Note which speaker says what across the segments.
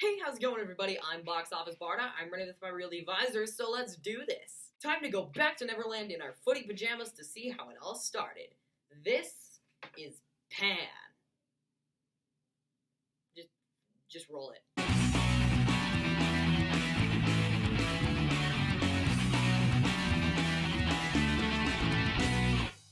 Speaker 1: Hey, how's it going, everybody? I'm Office Barta. I'm running with my real advisors, so let's do this. Time to go back to Neverland in our footy pajamas to see how it all started. This is Pan. Just roll it.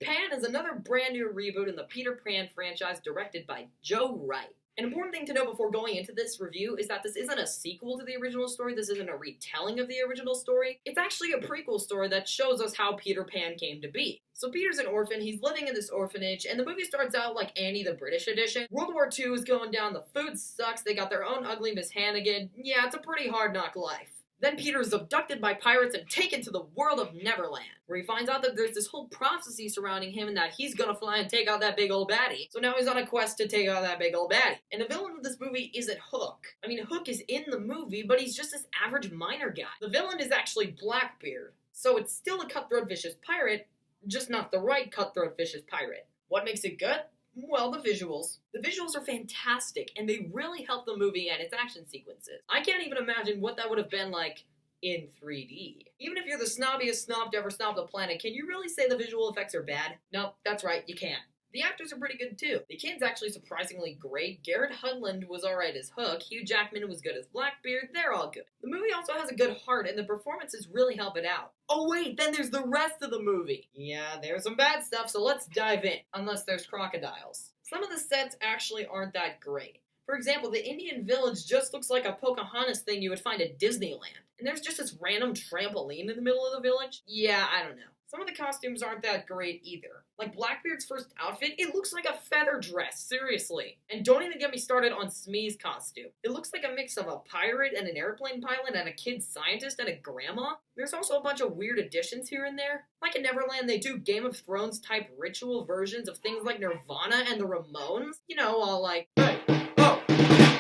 Speaker 1: Pan is another brand new reboot in the Peter Pan franchise directed by Joe Wright. An important thing to know before going into this review is that this isn't a sequel to the original story, this isn't a retelling of the original story. It's actually a prequel story that shows us how Peter Pan came to be. So Peter's an orphan, he's living in this orphanage, and the movie starts out like Annie the British edition. World War II is going down, the food sucks, they got their own ugly Miss Hannigan. Yeah, it's a pretty hard knock life. Then Peter is abducted by pirates and taken to the world of Neverland, where he finds out that there's this whole prophecy surrounding him and that he's gonna fly and take out that big old baddie. So now he's on a quest to take out that big old baddie. And the villain of this movie isn't Hook. I mean, Hook is in the movie, but he's just this average miner guy. The villain is actually Blackbeard, so it's still a cutthroat vicious pirate, just not the right cutthroat vicious pirate. What makes it good? Well, the visuals. The visuals are fantastic, and they really help the movie and its action sequences. I can't even imagine what that would have been like in 3D. Even if you're the snobbiest snob to ever snob the planet, can you really say the visual effects are bad? No, that's right, you can't. The actors are pretty good too. The kid's actually surprisingly great. Garrett Hedlund was alright as Hook. Hugh Jackman was good as Blackbeard. They're all good. The movie also has a good heart, and the performances really help it out. Oh wait, then there's the rest of the movie. Yeah, there's some bad stuff, so let's dive in. Unless there's crocodiles. Some of the sets actually aren't that great. For example, the Indian village just looks like a Pocahontas thing you would find at Disneyland. And there's just this random trampoline in the middle of the village. Yeah, I don't know. Some of the costumes aren't that great either. Like Blackbeard's first outfit, it looks like a feather dress, seriously. And don't even get me started on Smee's costume. It looks like a mix of a pirate and an airplane pilot and a kid scientist and a grandma. There's also a bunch of weird additions here and there. Like in Neverland, they do Game of Thrones type ritual versions of things like Nirvana and the Ramones. You know, all like, hey, oh,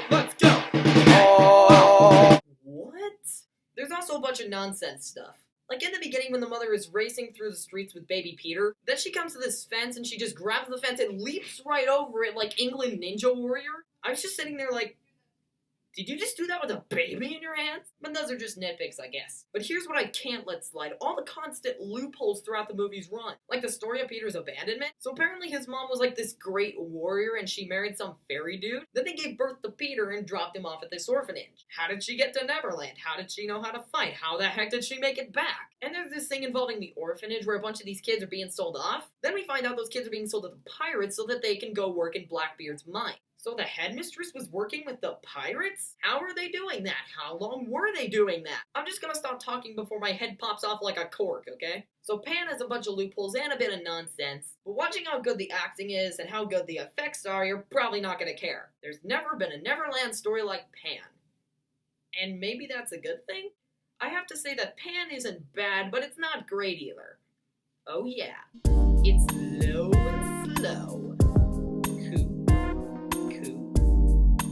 Speaker 1: let's go. Oh. What? There's also a bunch of nonsense stuff. Like in the beginning when the mother is racing through the streets with baby Peter, then she comes to this fence and she just grabs the fence and leaps right over it like England Ninja Warrior. I was just sitting there like, did you just do that with a baby in your hands? But those are just nitpicks, I guess. But here's what I can't let slide. All the constant loopholes throughout the movie's run. Like the story of Peter's abandonment. So apparently his mom was like this great warrior and she married some fairy dude. Then they gave birth to Peter and dropped him off at this orphanage. How did she get to Neverland? How did she know how to fight? How the heck did she make it back? And there's this thing involving the orphanage where a bunch of these kids are being sold off. Then we find out those kids are being sold to the pirates so that they can go work in Blackbeard's mine. So the headmistress was working with the pirates? How are they doing that? How long were they doing that? I'm just gonna stop talking before my head pops off like a cork, okay? So Pan has a bunch of loopholes and a bit of nonsense, but watching how good the acting is and how good the effects are, you're probably not gonna care. There's never been a Neverland story like Pan. And maybe that's a good thing? I have to say that Pan isn't bad, but it's not great either. Oh yeah, it's slow and slow.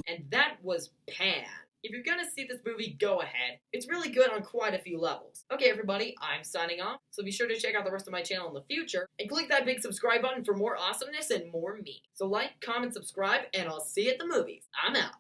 Speaker 1: And that was Pan. If you're gonna see this movie, go ahead. It's really good on quite a few levels. Okay, everybody, I'm signing off, so be sure to check out the rest of my channel in the future, and click that big subscribe button for more awesomeness and more me. So like, comment, subscribe, and I'll see you at the movies. I'm out.